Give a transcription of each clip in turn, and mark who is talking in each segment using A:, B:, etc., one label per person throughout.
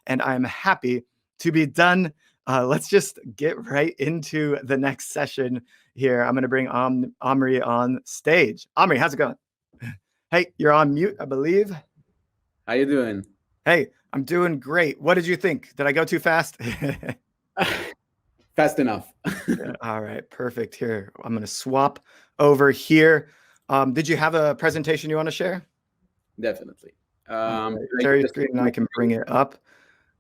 A: and I'm happy to be done. Let's just get right into the next session here. I'm going to bring Omri on stage. Omri, how's it going? Hey, you're on mute, I believe.
B: How you doing?
A: Hey, I'm doing great. What did you think? Did I go too fast?
B: Fast enough.
A: All right, perfect. Here, I'm going to swap over here. Did you have a presentation you want to share?
B: Definitely.
A: Share your screen and I can bring it up.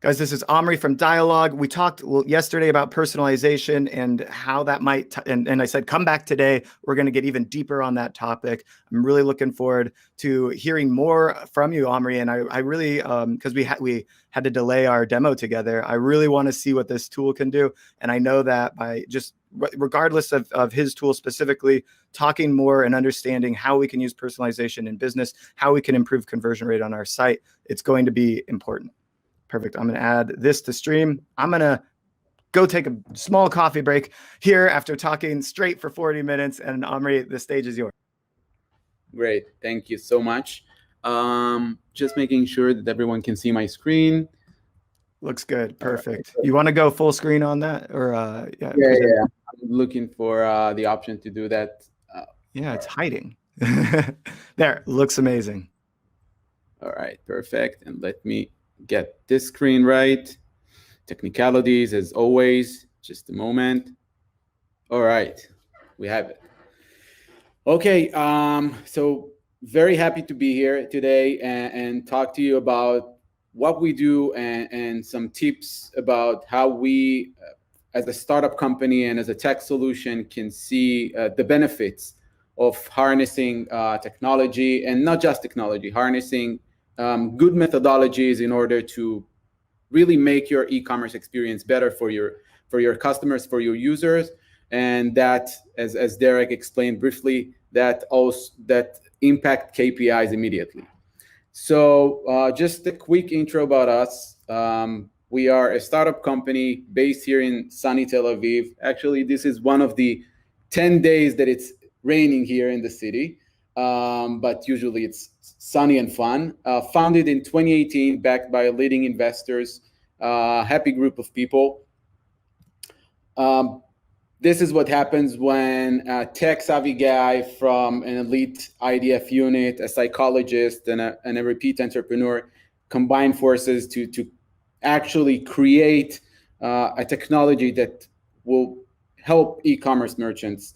A: Guys, this is Omri from Dialogue. We talked yesterday about personalization and how that might, and I said, come back today. We're going to get even deeper on that topic. I'm really looking forward to hearing more from you, Omri. And I really, because we had to delay our demo together, I really want to see what this tool can do. And I know that by just, regardless of his tool specifically, talking more and understanding how we can use personalization in business, how we can improve conversion rate on our site, it's going to be important. Perfect. I'm going to add this to stream. I'm going to go take a small coffee break here after talking straight for 40 minutes. And Omri, the stage is yours.
B: Great. Thank you so much. Just making sure that everyone can see my screen.
A: Looks good. Perfect. You want to go full screen on that? Or
B: yeah. I'm looking for the option to do that.
A: Yeah, it's hiding. There. Looks amazing.
B: All right. Perfect. And let me get this screen right. Technicalities as always. Just a moment. All right, we have it. Okay, so very happy to be here today and talk to you about what we do and some tips about how we, as a startup company and as a tech solution, can see the benefits of harnessing technology, and not just technology, harnessing good methodologies in order to really make your e-commerce experience better for your customers, for your users, and that, as Derek explained briefly, that impact KPIs immediately. So just a quick intro about us. We are a startup company based here in sunny Tel Aviv. Actually, this is one of the 10 days that it's raining here in the city. But usually it's sunny and fun. Founded in 2018, backed by leading investors, happy group of people. This is what happens when a tech-savvy guy from an elite IDF unit, a psychologist, and a repeat entrepreneur combine forces to actually create a technology that will help e-commerce merchants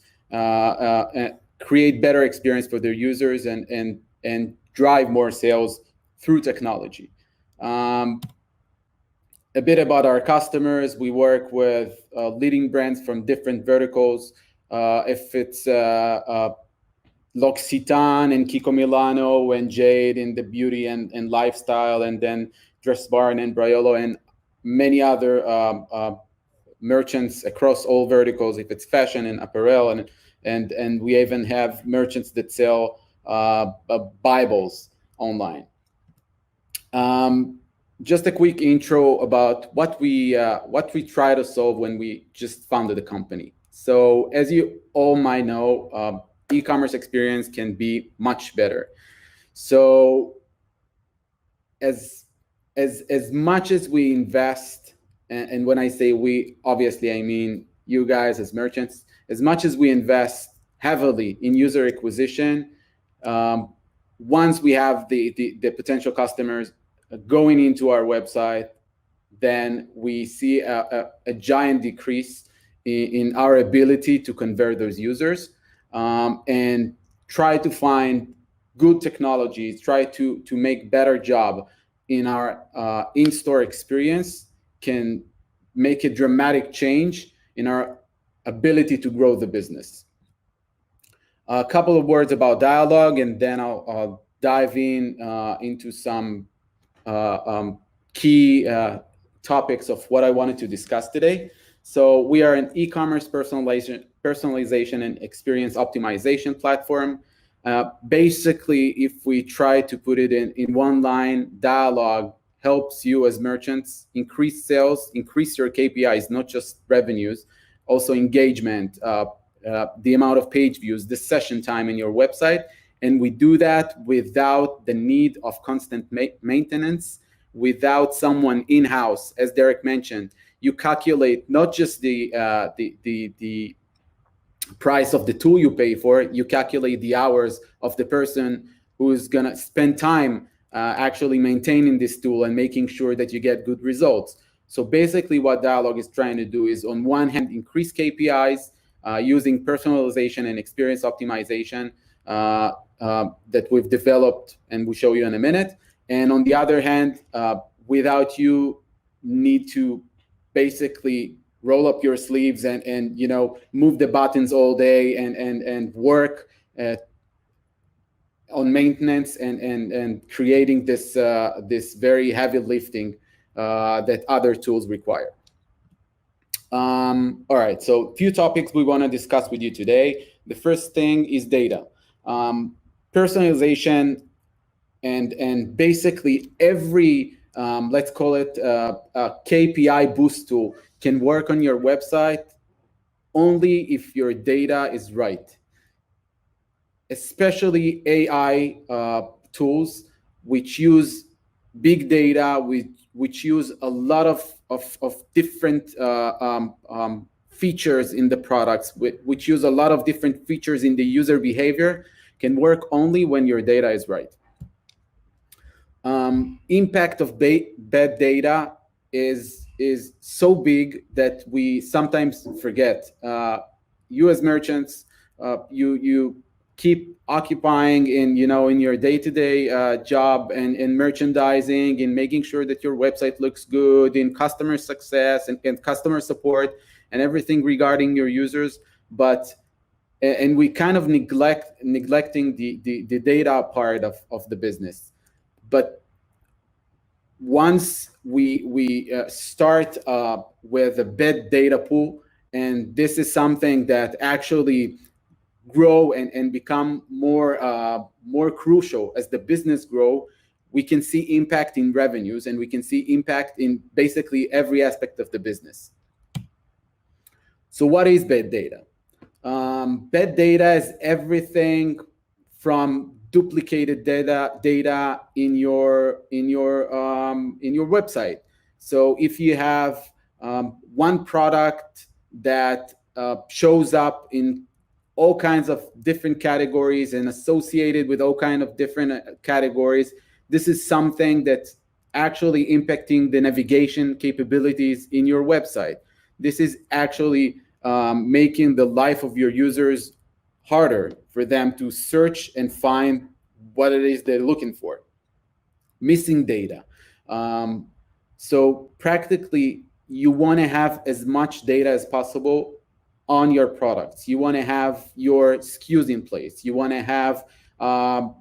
B: create better experience for their users and drive more sales through technology. A bit about our customers. We work with leading brands from different verticals. If it's L'Occitane and Kiko Milano and Jade in the beauty and lifestyle, and then Dress Barn and Braiolo and many other merchants across all verticals, if it's fashion and apparel, and we even have merchants that sell Bibles online. Just a quick intro about what we try to solve when we just founded the company. So as you all might know, e-commerce experience can be much better. So as much as we invest, and when I say we, obviously I mean you guys as merchants, as much as we invest heavily in user acquisition, once we have the potential customers going into our website, then we see a giant decrease in our ability to convert those users, and try to find good technologies, try to make better job in our in-store experience can make a dramatic change in our ability to grow the business. A couple of words about Dialogue, and then I'll dive into some key topics of what I wanted to discuss today. So we are an e-commerce personalization and experience optimization platform. Basically, if we try to put it in one line, Dialogue helps you as merchants increase sales, increase your KPIs, not just revenues, also engagement, the amount of page views, the session time in your website. And we do that without the need of constant maintenance, without someone in-house, as Derek mentioned, you calculate not just the price of the tool you pay for, you calculate the hours of the person who's gonna spend time actually maintaining this tool and making sure that you get good results. So basically what Dialog is trying to do is, on one hand, increase KPIs using personalization and experience optimization that we've developed and we'll show you in a minute. And on the other hand, without you need to basically roll up your sleeves and move the buttons all day and work on maintenance and creating this very heavy lifting that other tools require. All right, so a few topics we want to discuss with you today. The first thing is data. Personalization and basically every let's call it a KPI boost tool can work on your website only if your data is right. Especially AI tools, which use big data, which use a lot of different features in the products, which use a lot of different features in the user behavior, can work only when your data is right. Impact of bad data is so big that we sometimes forget. You as merchants, you keep occupying in your day-to-day job and merchandising and making sure that your website looks good, in customer success and customer support and everything regarding your users, and we kind of neglecting the data part of the business. But once we start with a bad data pool, and this is something that actually grow and become more crucial as the business grow, we can see impact in revenues, and we can see impact in basically every aspect of the business. So what is bad data? Bad data is everything from duplicated data in your website. So if you have one product that shows up in all kinds of different categories and associated with all kinds of different categories, this is something that's actually impacting the navigation capabilities in your website. This is actually making the life of your users harder for them to search and find what it is they're looking for. Missing data. So practically, you want to have as much data as possible on your products. You want to have your SKUs in place. You want to have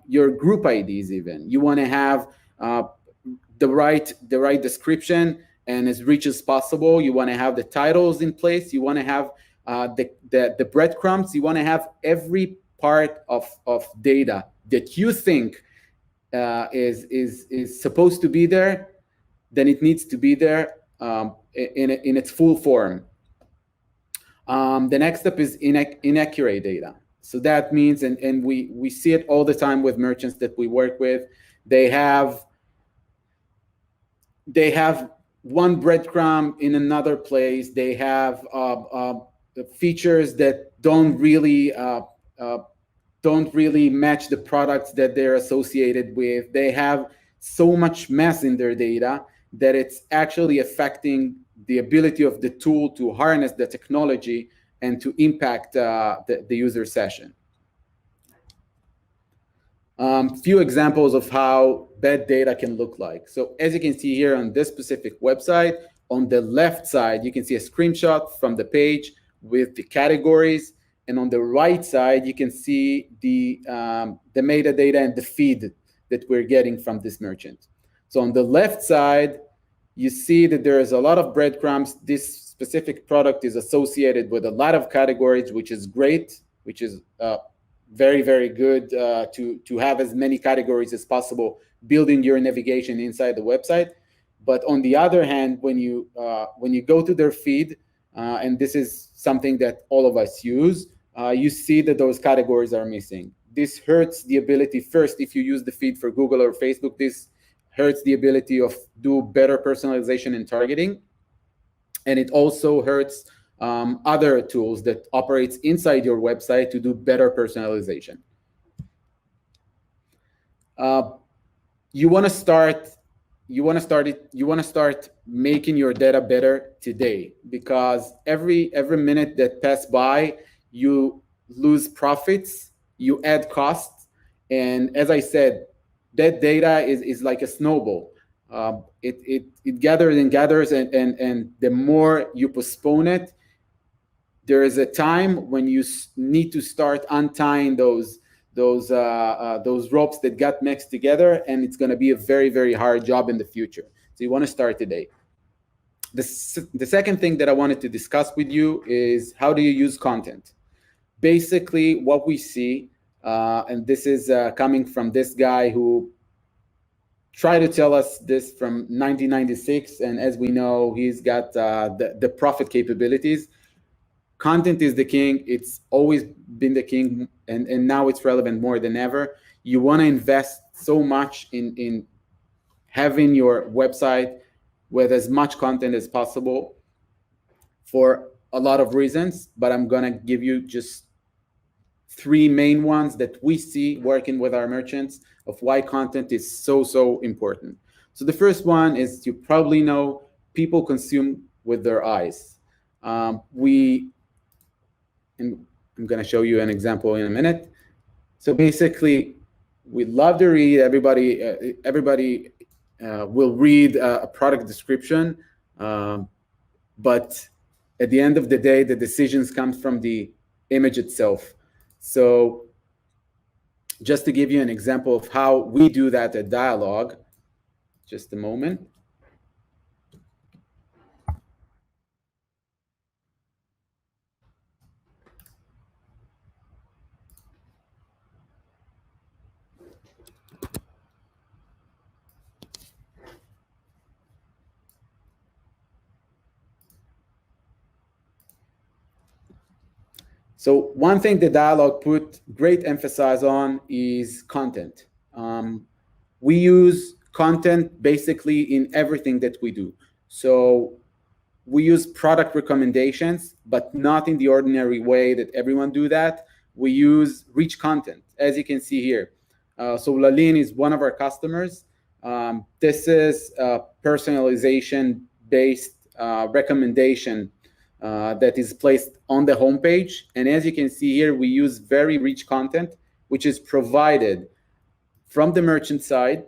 B: your group IDs even. You want to have the right description and as rich as possible. You want to have the titles in place. You want to have the breadcrumbs. You want to have every part of data that you think is supposed to be there. Then it needs to be there in its full form. The next step is inaccurate data. So that means, and we see it all the time with merchants that we work with, they have one breadcrumb in another place. They have features that don't really match the products that they're associated with. They have so much mess in their data that it's actually affecting the ability of the tool to harness the technology and to impact the user session. Few examples of how bad data can look like. So as you can see here on this specific website, on the left side, you can see a screenshot from the page with the categories. And on the right side, you can see the metadata and the feed that we're getting from this merchant. So on the left side, you see that there is a lot of breadcrumbs. This specific product is associated with a lot of categories, which is great, which is very, very good to have as many categories as possible, building your navigation inside the website. But on the other hand, when you go to their feed, and this is something that all of us use, you see that those categories are missing. This hurts the ability. First, if you use the feed for Google or Facebook, this hurts the ability of do better personalization and targeting. And it also hurts other tools that operates inside your website to do better personalization. You want to start making your data better today, because every minute that pass by, you lose profits, you add costs, and as I said, that data is like a snowball. It gathers and gathers, and the more you postpone it, there is a time when you need to start untying those ropes that got mixed together, and it's going to be a very, very hard job in the future. So you want to start today. The second thing that I wanted to discuss with you is how do you use content. Basically, what we see, and this is coming from this guy who tried to tell us this from 1996, and as we know, he's got the profit capabilities. Content is the king. It's always been the king, and now it's relevant more than ever. You want to invest so much in having your website with as much content as possible for a lot of reasons, but I'm going to give you just 3 main ones that we see working with our merchants of why content is so important. So the first one is, you probably know, people consume with their eyes. And I'm going to show you an example in a minute. So basically, we love to read. Everybody will read a product description, but at the end of the day, the decisions come from the image itself. So just to give you an example of how we do that at Dialogue, just a moment. So one thing the Dialogue put great emphasis on is content. We use content basically in everything that we do. So we use product recommendations, but not in the ordinary way that everyone do that. We use rich content, as you can see here. So Lalin is one of our customers. This is a personalization-based recommendation that is placed on the homepage. And as you can see here, we use very rich content, which is provided from the merchant side,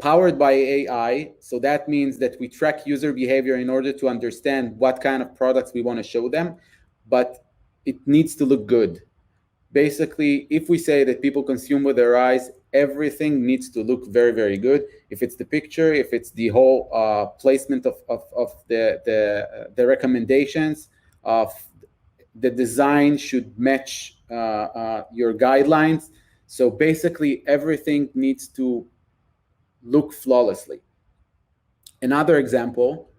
B: powered by AI. So that means that we track user behavior in order to understand what kind of products we want to show them, but it needs to look good. Basically, if we say that people consume with their eyes, everything needs to look very, very good. If it's the picture, if it's the whole placement of the recommendations, of the design should match your guidelines. So basically, everything needs to look flawlessly. Another example.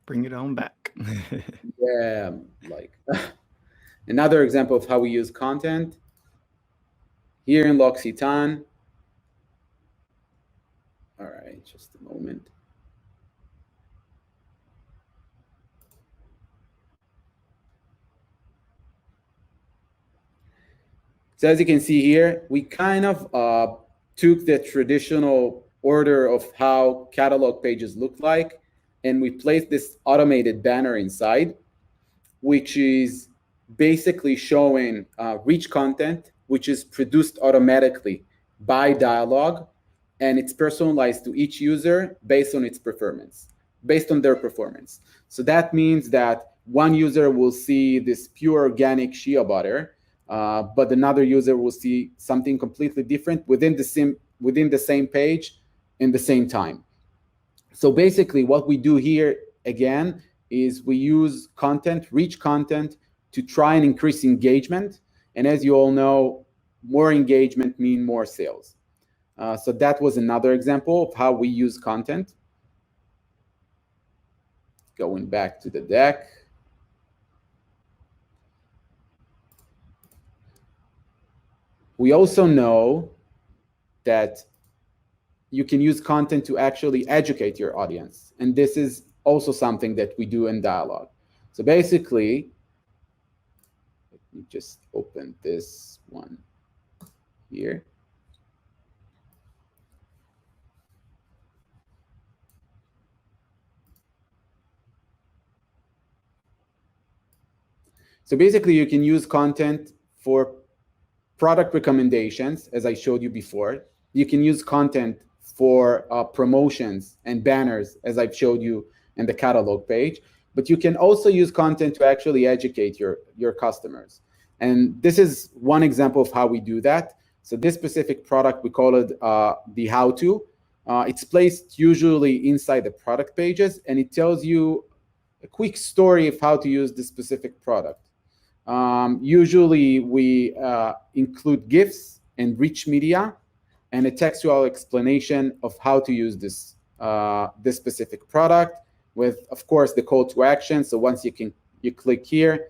A: Bring it on back.
B: Yeah, like another example of how we use content here in L'Occitane. All right, just a moment. So as you can see here, we kind of took the traditional order of how catalog pages look like, and we placed this automated banner inside, which is basically showing rich content, which is produced automatically by Dialogue, and it's personalized to each user based on its performance, based on their performance. So that means that one user will see this pure organic shea butter, but another user will see something completely different within the same page in the same time. So basically what we do here, again, is we use content, rich content, to try and increase engagement. And as you all know, more engagement means more sales. So that was another example of how we use content. Going back to the deck. We also know that you can use content to actually educate your audience. And this is also something that we do in Dialogue. So basically, let me just open this one here. So basically, you can use content for product recommendations, as I showed you before. You can use content for promotions and banners, as I've showed you in the catalog page. But you can also use content to actually educate your customers. And this is one example of how we do that. So this specific product, we call it the how-to. It's placed usually inside the product pages, and it tells you a quick story of how to use this specific product. Usually we include GIFs and rich media and a textual explanation of how to use this specific product with, of course, the call to action. So once you click here,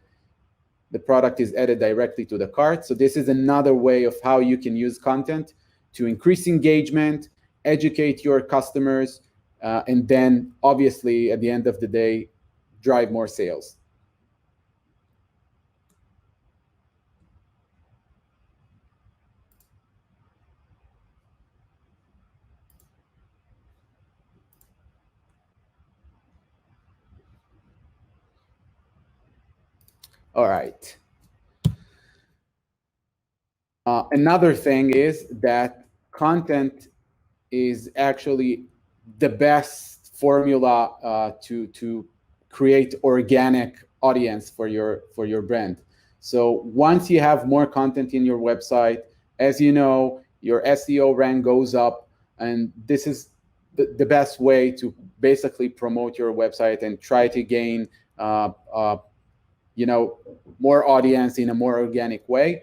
B: the product is added directly to the cart. So this is another way of how you can use content to increase engagement, educate your customers, and then obviously at the end of the day, drive more sales. All right. Another thing is that content is actually the best formula to create organic audience for your brand. So once you have more content in your website, as you know, your SEO rank goes up, and this is the best way to basically promote your website and try to gain more audience in a more organic way.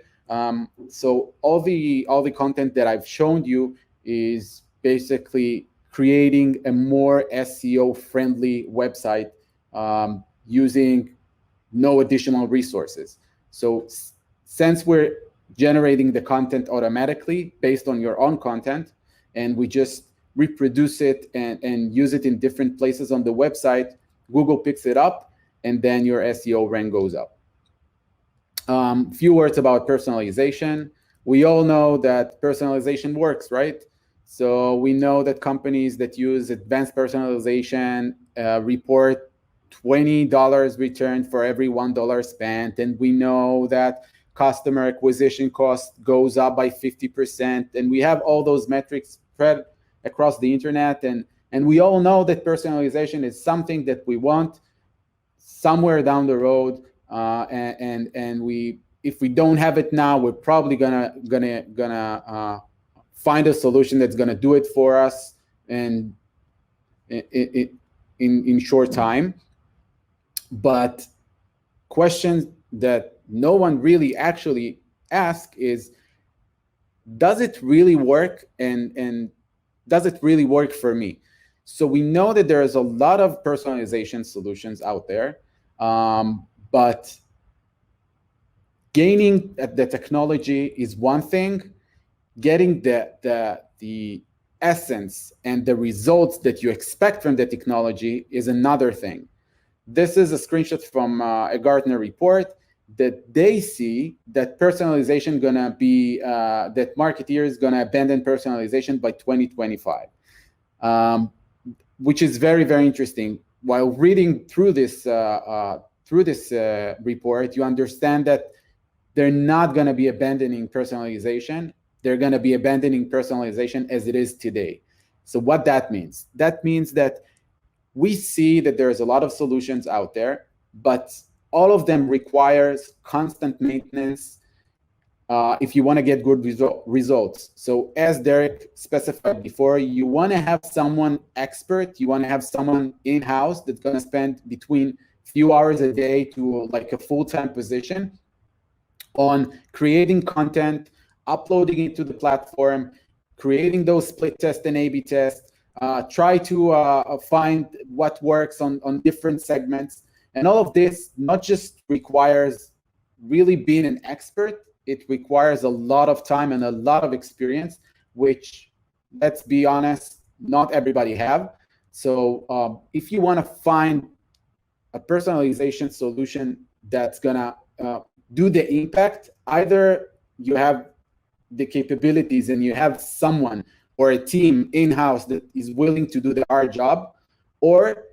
B: So all the content that I've shown you is basically creating a more SEO friendly website using no additional resources. So since we're generating the content automatically based on your own content, and we just reproduce it and use it in different places on the website, Google picks it up, and then your SEO rank goes up. Few words about personalization. We all know that personalization works, right? So we know that companies that use advanced personalization report $20 return for every $1 spent. And we know that customer acquisition cost goes up by 50%. And we have all those metrics spread across the internet. And we all know that personalization is something that we want somewhere down the road. And if we don't have it now, we're probably gonna find a solution that's gonna do it for us and in short time. But questions that no one really actually asks is, does it really work, and does it really work for me? So we know that there is a lot of personalization solutions out there, but gaining the technology is one thing. Getting the essence and the results that you expect from the technology is another thing. This is a screenshot from a Gartner report that they see that personalization gonna be, that marketeers gonna abandon personalization by 2025, which is very, very interesting. While reading through this report, you understand that they're not gonna be abandoning personalization. They're gonna be abandoning personalization as it is today. So what that means? That means that we see that there's a lot of solutions out there, but all of them requires constant maintenance if you want to get good results. So as Derek specified before, you want to have someone expert, you want to have someone in-house that's going to spend between few hours a day to like a full-time position on creating content, uploading it to the platform, creating those split test and A/B tests, try to find what works on different segments. And all of this not just requires really being an expert, it requires a lot of time and a lot of experience, which, let's be honest, not everybody have. So if you want to find a personalization solution that's gonna do the impact, either you have the capabilities and you have someone or a team in-house that is willing to do the hard job, or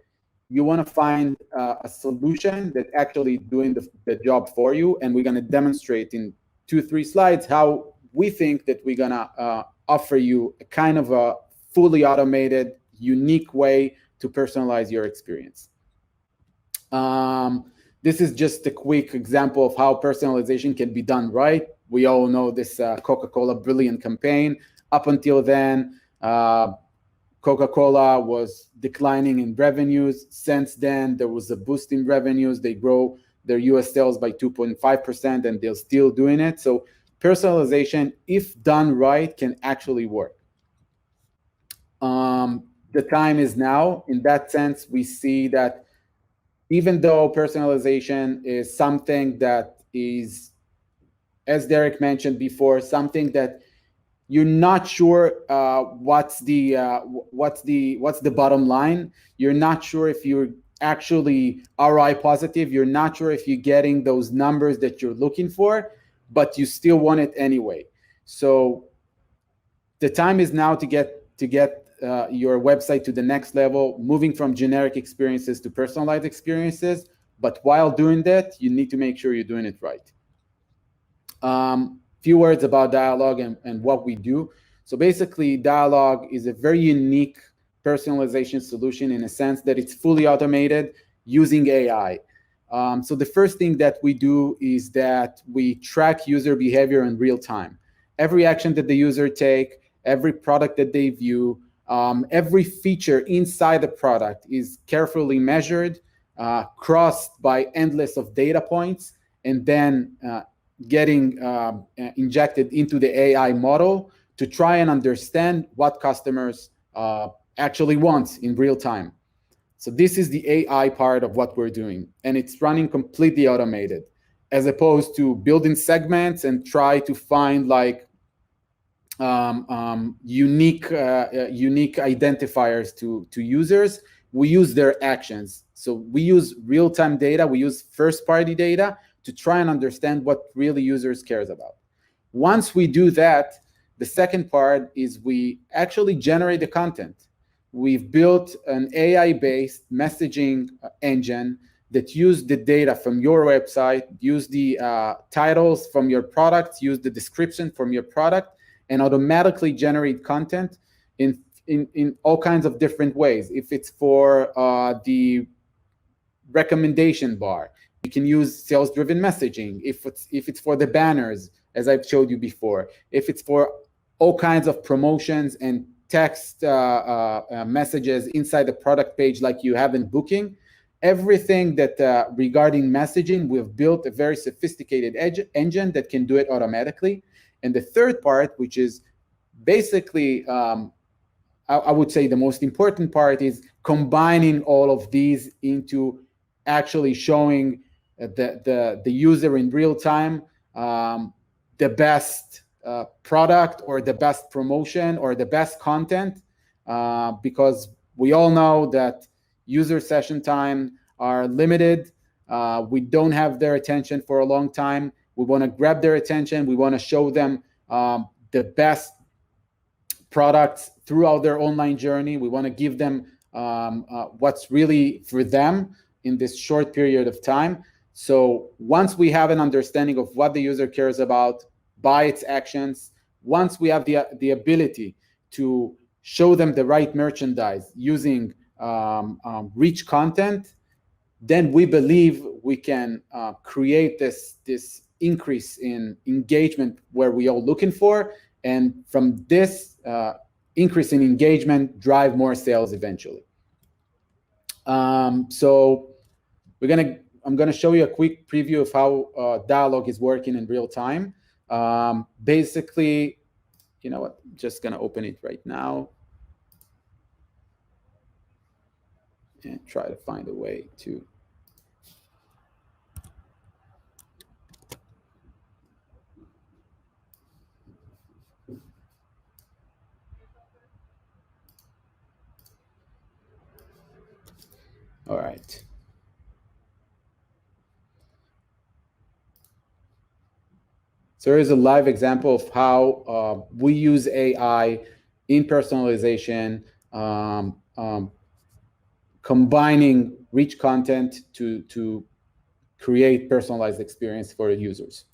B: you want to find a solution that actually doing the job for you. And we're going to demonstrate in 2-3 slides how we think that we're going to offer you a kind of a fully automated, unique way to personalize your experience. This is just a quick example of how personalization can be done right. We all know this Coca-Cola Brilliant campaign. Up until then, Coca-Cola was declining in revenues. Since then, there was a boost in revenues. They grow their US sales by 2.5%, and they're still doing it. So personalization, if done right, can actually work. The time is now. In that sense, we see that even though personalization is something that is, as Derek mentioned before, something that you're not sure what's the bottom line. You're not sure if you're actually ROI positive. You're not sure if you're getting those numbers that you're looking for, but you still want it anyway. So the time is now to get your website to the next level, moving from generic experiences to personalized experiences. But while doing that, you need to make sure you're doing it right. Few words about Dialogue and what we do. So basically, Dialogue is a very unique personalization solution in a sense that it's fully automated using AI. So the first thing that we do is that we track user behavior in real time. Every action that the user take, every product that they view, every feature inside the product is carefully measured, crossed by endless of data points, and then getting injected into the AI model to try and understand what customers actually want in real time. So this is the AI part of what we're doing, and it's running completely automated, as opposed to building segments and try to find like unique identifiers to users. We use their actions. So we use real-time data, we use first-party data to try and understand what really users cares about. Once we do that, the second part is we actually generate the content. We've built an AI-based messaging engine that use the data from your website, use the titles from your product, use the description from your product, and automatically generate content in all kinds of different ways. If it's for the recommendation bar, you can use sales-driven messaging. If it's for the banners, as I've showed you before, if it's for all kinds of promotions and text messages inside the product page like you have in Booking, everything that regarding messaging, we've built a very sophisticated engine that can do it automatically. And the third part, which is basically, I would say the most important part, is combining all of these into actually showing the user in real time the best product or the best promotion or the best content, because we all know that user session time are limited. We don't have their attention for a long time. We want to grab their attention. We want to show them the best products throughout their online journey. We want to give them what's really for them in this short period of time. So once we have an understanding of what the user cares about by its actions, once we have the ability to show them the right merchandise using rich content, then we believe we can create this increase in engagement where we are looking for, and from this increase in engagement drive more sales eventually. So I'm gonna show you a quick preview of how Dialog is working in real time. Basically, you know what? I'm just gonna open it right now and try to find a way to. All right. So here's a live example of how we use AI in personalization, combining rich content to create personalized experience for users.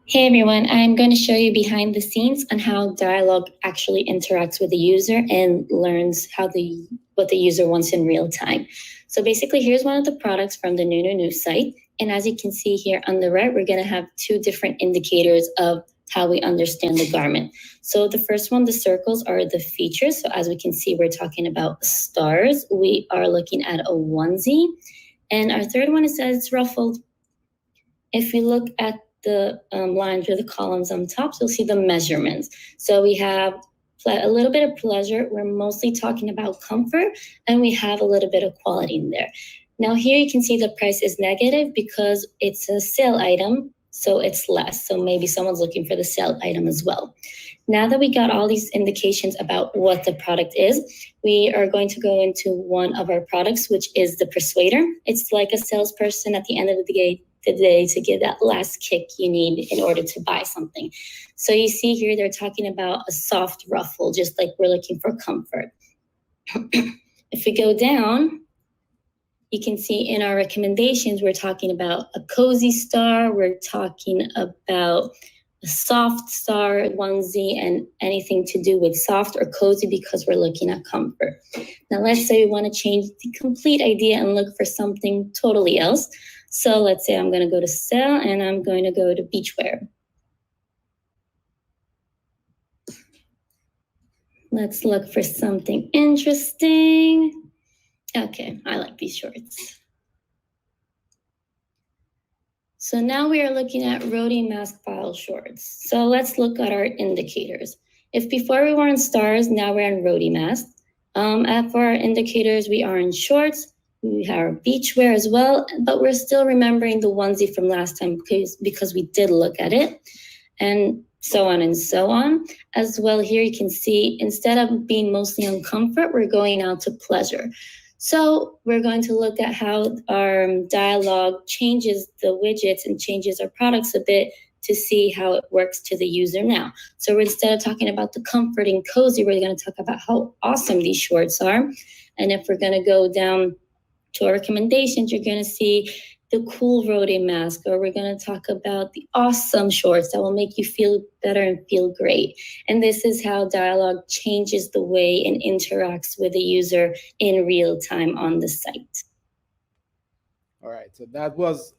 C: Hey everyone, I'm going to show you behind the scenes on how Dialog actually interacts with the user and learns what the user wants in real time. So basically, here's one of the products from the new site. And as you can see here on the right, we're going to have two different indicators of how we understand the garment. So the first one, the circles, are the features. So as we can see, we're talking about stars. We are looking at a onesie. And our third one, it says it's ruffled. If we look at the lines or the columns on top, you'll see the measurements. So we have a little bit of pleasure. We're mostly talking about comfort, and we have a little bit of quality in there. Now here you can see the price is negative because it's a sale item, so it's less. So maybe someone's looking for the sale item as well. Now that we got all these indications about what the product is, we are going to go into one of our products, which is the Persuader. It's like a salesperson at the end of the day to get that last kick you need in order to buy something. So you see here, they're talking about a soft ruffle, just like we're looking for comfort. If we go down, you can see in our recommendations, we're talking about a cozy star. We're talking about a soft star onesie and anything to do with soft or cozy because we're looking at comfort. Now, let's say we want to change the complete idea and look for something totally else. So let's say I'm going to go to sale and I'm going to go to beachwear. Let's look for something interesting. Okay, I like these shorts. So now we are looking at roadie mask file shorts. So let's look at our indicators. If before we were in stars, now we're in roadie mask. For our indicators, we are in shorts. We have beachwear as well, but we're still remembering the onesie from last time because we did look at it, and so on and so on. As well, here you can see, instead of being mostly on comfort, we're going out to pleasure. So we're going to look at how our Dialog changes the widgets and changes our products a bit to see how it works to the user now. So instead of talking about the comfort and cozy, we're going to talk about how awesome these shorts are. And if we're going to go down to our recommendations, you're going to see the cool roadie mask, or we're going to talk about the awesome shorts that will make you feel better and feel great. And this is how Dialog changes the way and interacts with the user in real time on the site.
B: All right, so that was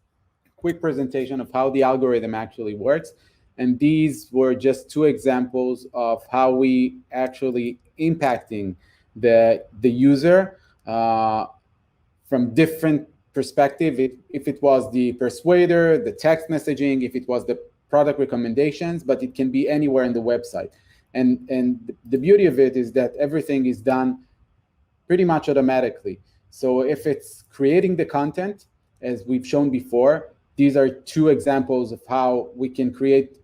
B: a quick presentation of how the algorithm actually works. And these were just two examples of how we actually impacting the user from different perspective. If it was the persuader, the text messaging, if it was the product recommendations, but it can be anywhere in the website. And the beauty of it is that everything is done pretty much automatically. So if it's creating the content, as we've shown before, these are two examples of how we can create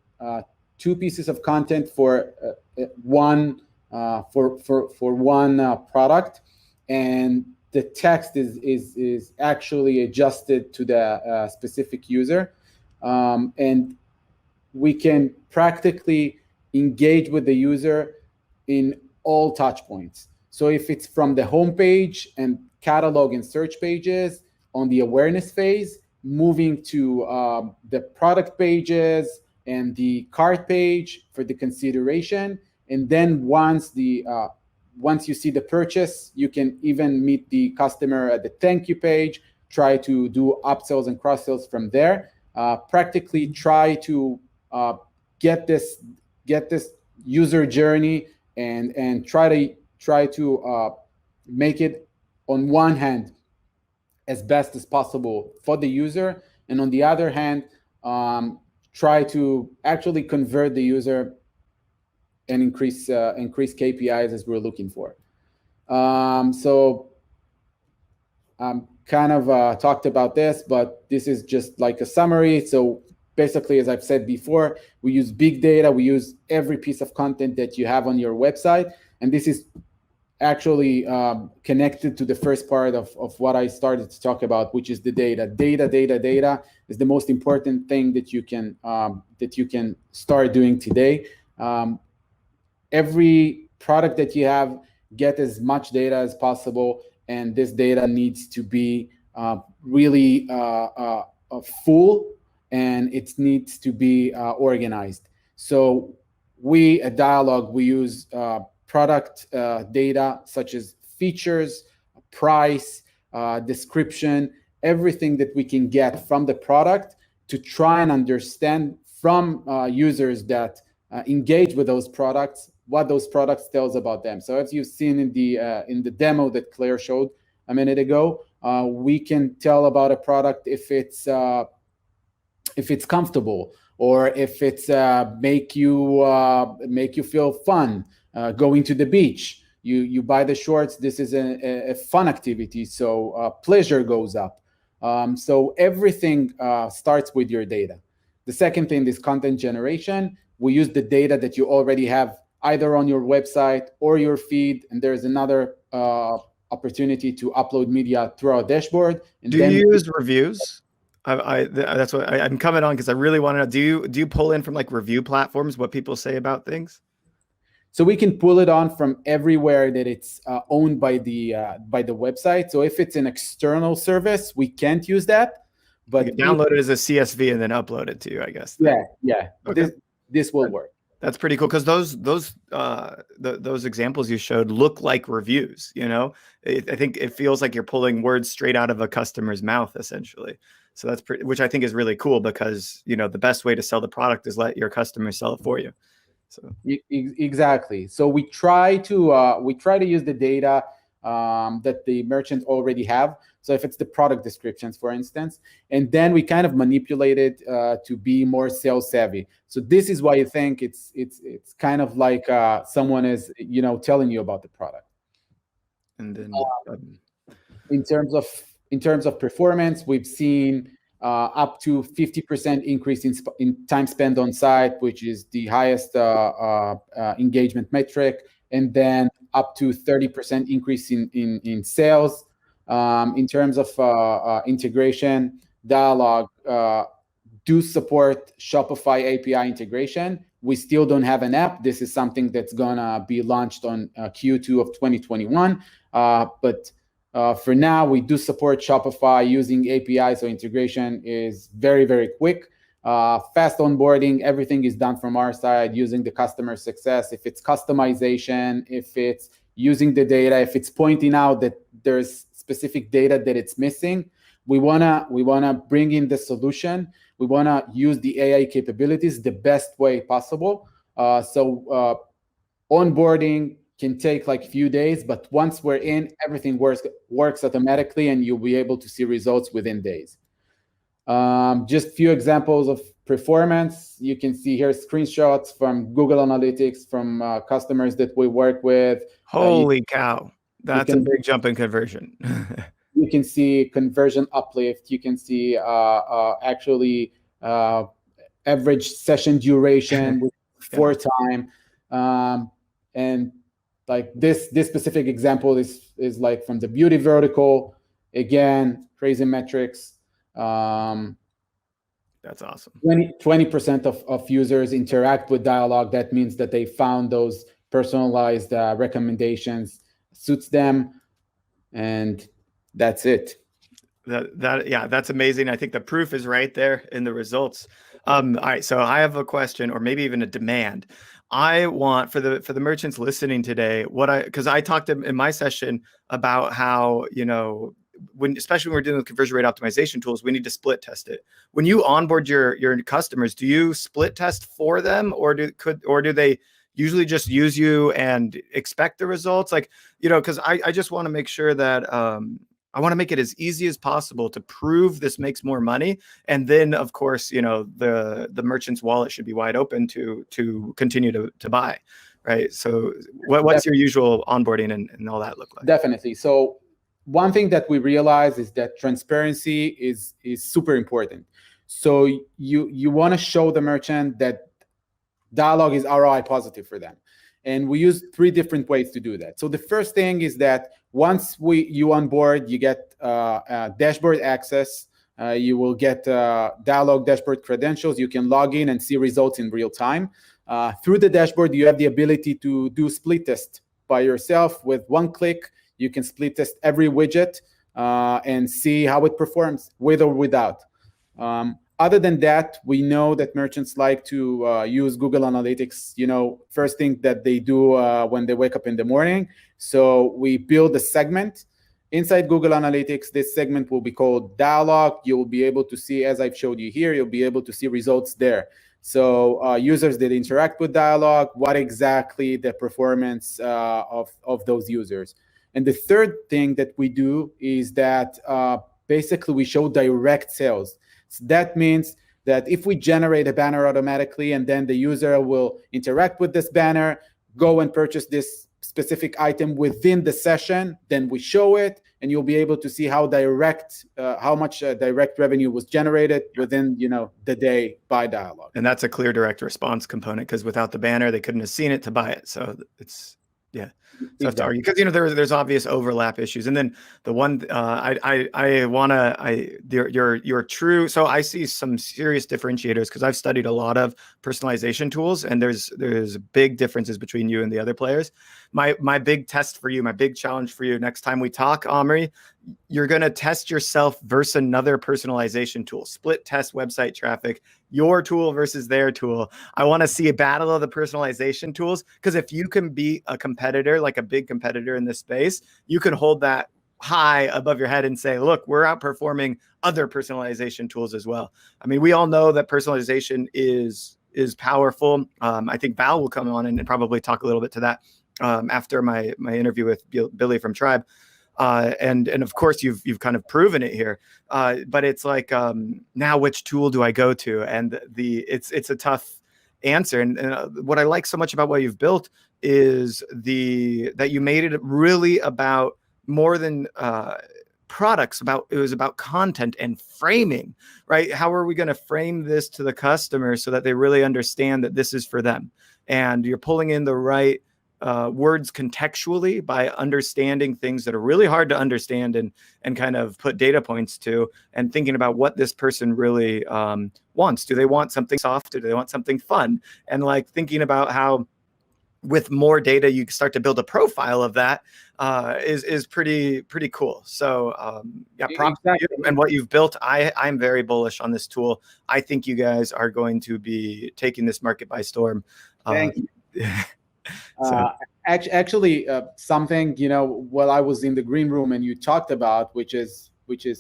B: two pieces of content for one product, and the text is actually adjusted to the specific user, and we can practically engage with the user in all touch points. So if it's from the homepage and catalog and search pages on the awareness phase, moving to the product pages and the cart page for the consideration, and then once you see the purchase, you can even meet the customer at the thank you page, try to do upsells and cross-sells from there. Practically try to get this user journey and try to make it, on one hand, as best as possible for the user, and on the other hand, try to actually convert the user and increase KPIs as we're looking for. So kind of talked about this, but this is just like a summary. So basically, as I've said before, we use big data. We use every piece of content that you have on your website, and this is actually connected to the first part of what I started to talk about, which is the data. Data is the most important thing that you can start doing today. Every product that you have, get as much data as possible, and this data needs to be really full, and it needs to be organized. So we at Dialog, we use product data such as features, price, description, everything that we can get from the product to try and understand from users that engage with those products, what those products tells about them. So as you've seen in the demo that Claire showed a minute ago, we can tell about a product if it's comfortable, or if it's make you feel fun going to the beach. You buy the shorts. This is a fun activity, so pleasure goes up. So everything starts with your data. The second thing is content generation. We use the data that you already have either on your website or your feed, and there's another opportunity to upload media through our dashboard. And
A: do you use reviews? That's what I'm coming on, because I really want to know. Do you pull in from like review platforms what people say about things?
B: So we can pull it on from everywhere that it's owned by the website. So if it's an external service, we can't use that. But
A: you can download it as a CSV and then upload it to you, I guess.
B: Yeah. Okay. This will work.
A: That's pretty cool, because those examples you showed look like reviews. I think it feels like you're pulling words straight out of a customer's mouth, essentially. So that's which I think is really cool, because the best way to sell the product is let your customer sell it for you. So
B: exactly. So we try to use the data that the merchant already have. So if it's the product descriptions, for instance, and then we kind of manipulate it to be more sales savvy. So this is why you think it's kind of like someone is telling you about the product.
A: And then
B: in terms of performance, we've seen up to 50% increase in time spent on site, which is the highest engagement metric, and then up to 30% increase in sales. In terms of integration, Dialog do support Shopify API integration. We still don't have an app. This is something that's gonna be launched on Q2 of 2021. But for now, we do support Shopify using API, so integration is very, very quick. Fast onboarding, everything is done from our side using the customer success. If it's customization, if it's using the data, if it's pointing out that there's specific data that it's missing, we wanna bring in the solution. We wanna use the AI capabilities the best way possible. So onboarding can take like a few days, but once we're in, everything works automatically, and you'll be able to see results within days. Just a few examples of performance. You can see here screenshots from Google Analytics from customers that we work with.
A: Holy cow, that's a big jump in conversion.
B: You can see conversion uplift. You can see actually average session duration with 4 time. And like this specific example is like from the beauty vertical. Again, crazy metrics.
A: That's awesome.
B: 20% of users interact with Dialog. That means that they found those personalized recommendations suits them, and that's it.
A: That's amazing. I think the proof is right there in the results. All right, so I have a question, or maybe even a demand. I want for the merchants listening today, because I talked in my session about how, especially when we're dealing with conversion rate optimization tools, we need to split test it. When you onboard your customers, do you split test for them, or do they usually just use you and expect the results? Like, because I just want to make sure that I want to make it as easy as possible to prove this makes more money. And then, of course, the merchant's wallet should be wide open to continue to buy, right? So what's your usual onboarding and all that look like?
B: Definitely. So one thing that we realize is that transparency is super important. So you want to show the merchant that Dialog is ROI positive for them. And we use 3 different ways to do that. So the first thing is that once you onboard, you get dashboard access. You will get Dialog dashboard credentials. You can log in and see results in real time. Through the dashboard, you have the ability to do split test by yourself. With 1 click, you can split test every widget and see how it performs with or without. Other than that, we know that merchants like to use Google Analytics, first thing that they do when they wake up in the morning. So we build a segment inside Google Analytics. This segment will be called Dialog. You'll be able to see, as I've showed you here, you'll be able to see results there. So users that interact with Dialog, what exactly the performance of those users. And the third thing that we do is that basically we show direct sales. So that means that if we generate a banner automatically and then the user will interact with this banner, go and purchase this specific item within the session, then we show it, and you'll be able to see how much direct revenue was generated within the day by Dialog.
A: And that's a clear direct response component, because without the banner, they couldn't have seen it to buy it. So it's tough to argue, because there's obvious overlap issues. And then the one you're true. So I see some serious differentiators, because I've studied a lot of personalization tools, and there's big differences between you and the other players. My big test for you, my big challenge for you next time we talk, Omri, you're going to test yourself versus another personalization tool, split test website traffic, your tool versus their tool. I want to see a battle of the personalization tools, because if you can be a competitor, like a big competitor in this space, you can hold that high above your head and say, look, we're outperforming other personalization tools as well. I mean, we all know that personalization is powerful. I think Val will come on and probably talk a little bit to that after my interview with Billy from Tribe. And of course you've kind of proven it here, but it's like, now which tool do I go to? And it's a tough answer. And what I like so much about what you've built is that you made it really about more than products. It was about content and framing, right? How are we going to frame this to the customer so that they really understand that this is for them? And you're pulling in the right words contextually by understanding things that are really hard to understand and kind of put data points to, and thinking about what this person really wants. Do they want something soft, or do they want something fun? And like thinking about how with more data you start to build a profile of that is pretty cool. So props to you and what you've built. I'm very bullish on this tool. I think you guys are going to be taking this market by storm.
B: Thank you. Actually, something while I was in the green room and you talked about, which is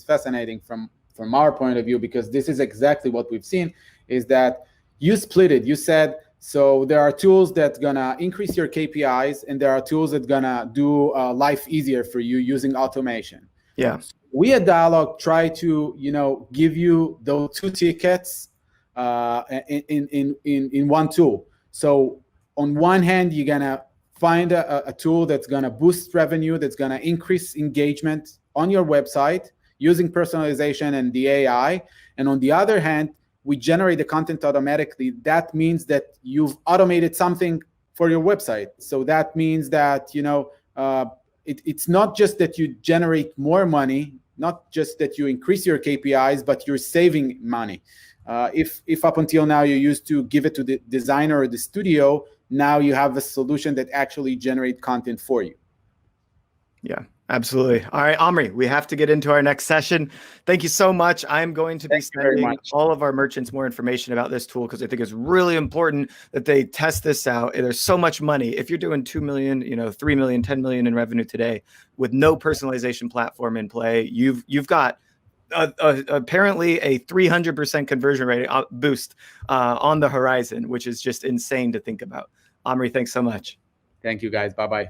B: fascinating from our point of view, because this is exactly what we've seen, is that you split it. You said, so there are tools that's gonna increase your KPIs, and there are tools that's gonna do life easier for you using automation.
A: Yeah.
B: So we at Dialog try to give you those 2 tickets in one tool. So on one hand, you're gonna find a tool that's gonna boost revenue, that's gonna increase engagement on your website using personalization and the AI. And on the other hand, we generate the content automatically. That means that you've automated something for your website. So that means that it's not just that you generate more money, not just that you increase your KPIs, but you're saving money. If up until now you used to give it to the designer or the studio, now you have a solution that actually generates content for you.
A: Yeah, absolutely. All right, Omri, we have to get into our next session. Thank you so much. I'm going to be sending all of our merchants more information about this tool, because I think it's really important that they test this out. There's so much money. If you're doing 2 million, 3 million, 10 million in revenue today with no personalization platform in play, you've got apparently a 300% conversion rate boost on the horizon, which is just insane to think about. Omri, thanks so much.
B: Thank you, guys. Bye-bye.